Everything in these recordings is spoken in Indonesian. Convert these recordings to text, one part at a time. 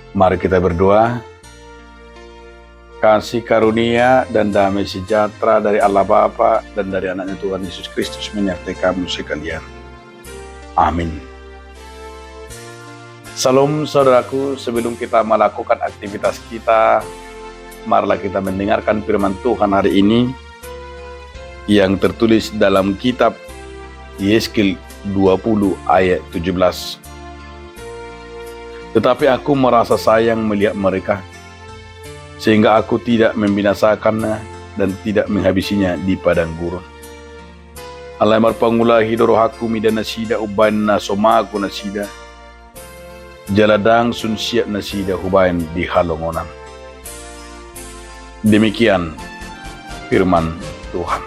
Mari kita berdoa. Kasih karunia dan damai sejahtera dari Allah Bapa dan dari anaknya Tuhan Yesus Kristus menyertai kamu sekalian. Amin. Salam saudaraku, sebelum kita melakukan aktivitas kita, marilah kita mendengarkan firman Tuhan hari ini yang tertulis dalam kitab Yeskil 20 ayat 17. Tetapi aku merasa sayang melihat mereka, sehingga aku tidak membinasakannya dan tidak menghabisinya di padang gurun. Allah marpangula hidoro haku midana sida ubain na somaku nasida, jaladang sun siap nasida hubain di halongonan. Demikian firman Tuhan.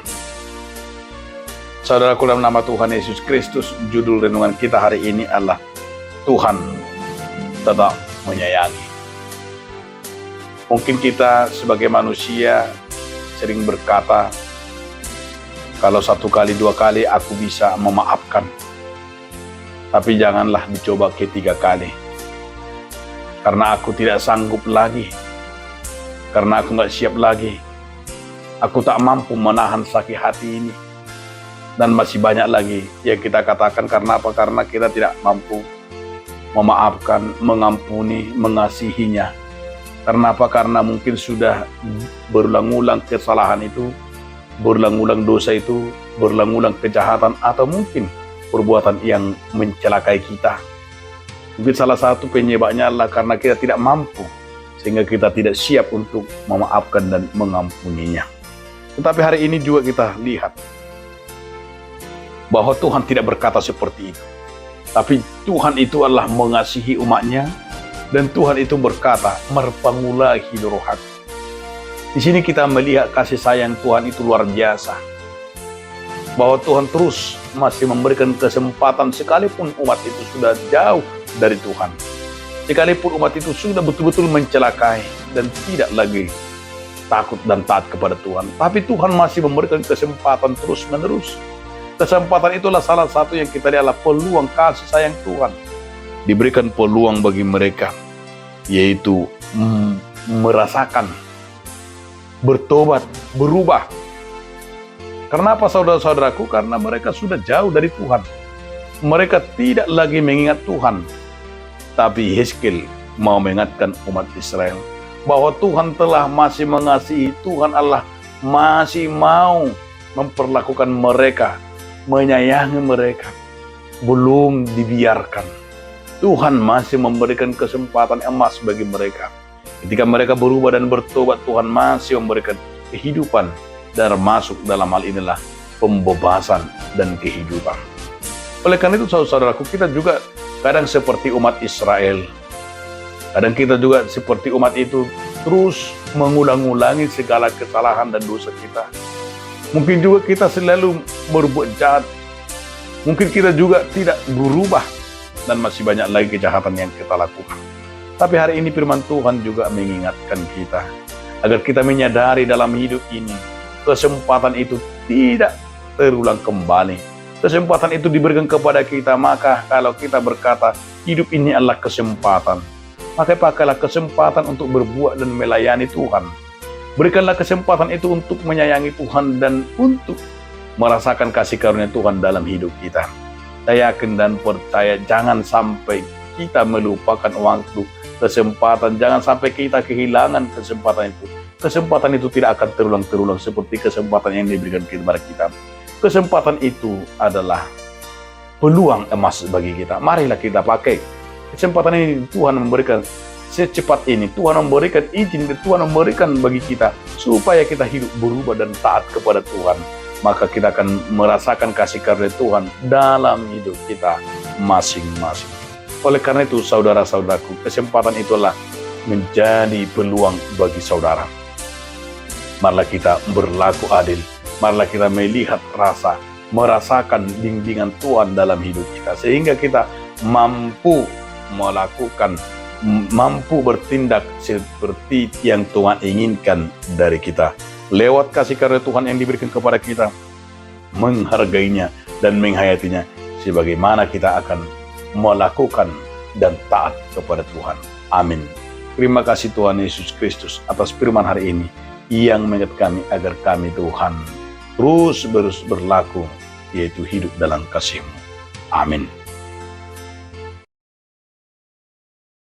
Saudaraku, dalam nama Tuhan Yesus Kristus, judul renungan kita hari ini adalah Tuhan tetap menyayangi. Mungkin kita sebagai manusia sering berkata, kalau 1 kali 2 kali aku bisa memaafkan, tapi janganlah dicoba ketiga kali, karena aku tidak sanggup lagi, karena aku nggak siap lagi, aku tak mampu menahan sakit hati ini. Dan masih banyak lagi yang kita katakan. Karena apa? Karena kita tidak mampu memaafkan, mengampuni, mengasihinya. Karena apa? Karena mungkin sudah berulang-ulang kesalahan itu, berulang-ulang dosa itu, berulang-ulang kejahatan, atau mungkin perbuatan yang mencelakai kita. Mungkin salah satu penyebabnya adalah karena kita tidak mampu, sehingga kita tidak siap untuk memaafkan dan mengampuninya. Tetapi hari ini juga kita lihat bahwa Tuhan tidak berkata seperti itu. Tapi Tuhan itu adalah mengasihi umatnya, dan Tuhan itu berkata, marpangula hidoro haku. Di sini kita melihat kasih sayang Tuhan itu luar biasa. Bahwa Tuhan terus masih memberikan kesempatan sekalipun umat itu sudah jauh dari Tuhan. Sekalipun umat itu sudah betul-betul mencelakai dan tidak lagi takut dan taat kepada Tuhan. Tapi Tuhan masih memberikan kesempatan terus-menerus. Kesempatan itulah salah satu yang kita lihat adalah peluang kasih sayang Tuhan. Diberikan peluang bagi mereka, yaitu merasakan, bertobat, berubah. Karena apa, saudara-saudaraku? Karena mereka sudah jauh dari Tuhan. Mereka tidak lagi mengingat Tuhan. Tapi Yeskil mau mengingatkan umat Israel bahwa Tuhan telah masih mengasihi. Tuhan Allah masih mau memperlakukan mereka, menyayangi mereka, belum dibiarkan. Tuhan masih memberikan kesempatan emas bagi mereka. Ketika mereka berubah dan bertobat, Tuhan masih memberikan kehidupan, dan masuk dalam hal inilah pembebasan dan kehidupan. Oleh karena itu, saudaraku, kita juga kadang seperti umat Israel. Kadang kita juga seperti umat itu terus mengulang-ulangi segala kesalahan dan dosa kita. Mungkin juga kita selalu berbuat jahat. Mungkin kita juga tidak berubah. Dan masih banyak lagi kejahatan yang kita lakukan. Tapi hari ini firman Tuhan juga mengingatkan kita. Agar kita menyadari dalam hidup ini, kesempatan itu tidak terulang kembali. Kesempatan itu diberikan kepada kita. Maka kalau kita berkata, hidup ini adalah kesempatan, maka pakailah kesempatan untuk berbuat dan melayani Tuhan. Berikanlah kesempatan itu untuk menyayangi Tuhan dan untuk merasakan kasih karunia Tuhan dalam hidup kita. Saya yakin dan percaya jangan sampai kita melupakan waktu, kesempatan. Jangan sampai kita kehilangan kesempatan itu. Kesempatan itu tidak akan terulang-terulang seperti kesempatan yang diberikan kepada kita. Kesempatan itu adalah peluang emas bagi kita. Marilah kita pakai kesempatan ini. Tuhan memberikan secepat ini, Tuhan memberikan izin, Tuhan memberikan bagi kita supaya kita hidup berubah dan taat kepada Tuhan. Maka kita akan merasakan kasih karunia Tuhan dalam hidup kita masing-masing. Oleh karena itu, saudara-saudaraku, kesempatan itulah menjadi peluang bagi saudara. Marilah kita berlaku adil, marilah kita melihat merasakan bimbingan Tuhan dalam hidup kita, sehingga kita mampu bertindak seperti yang Tuhan inginkan dari kita. Lewat kasih karunia Tuhan yang diberikan kepada kita, menghargainya dan menghayatinya, sebagaimana kita akan melakukan dan taat kepada Tuhan. Amin. Terima kasih Tuhan Yesus Kristus atas firman hari ini yang mengingat kami agar kami Tuhan terus berlaku, yaitu hidup dalam kasih-Mu. Amin.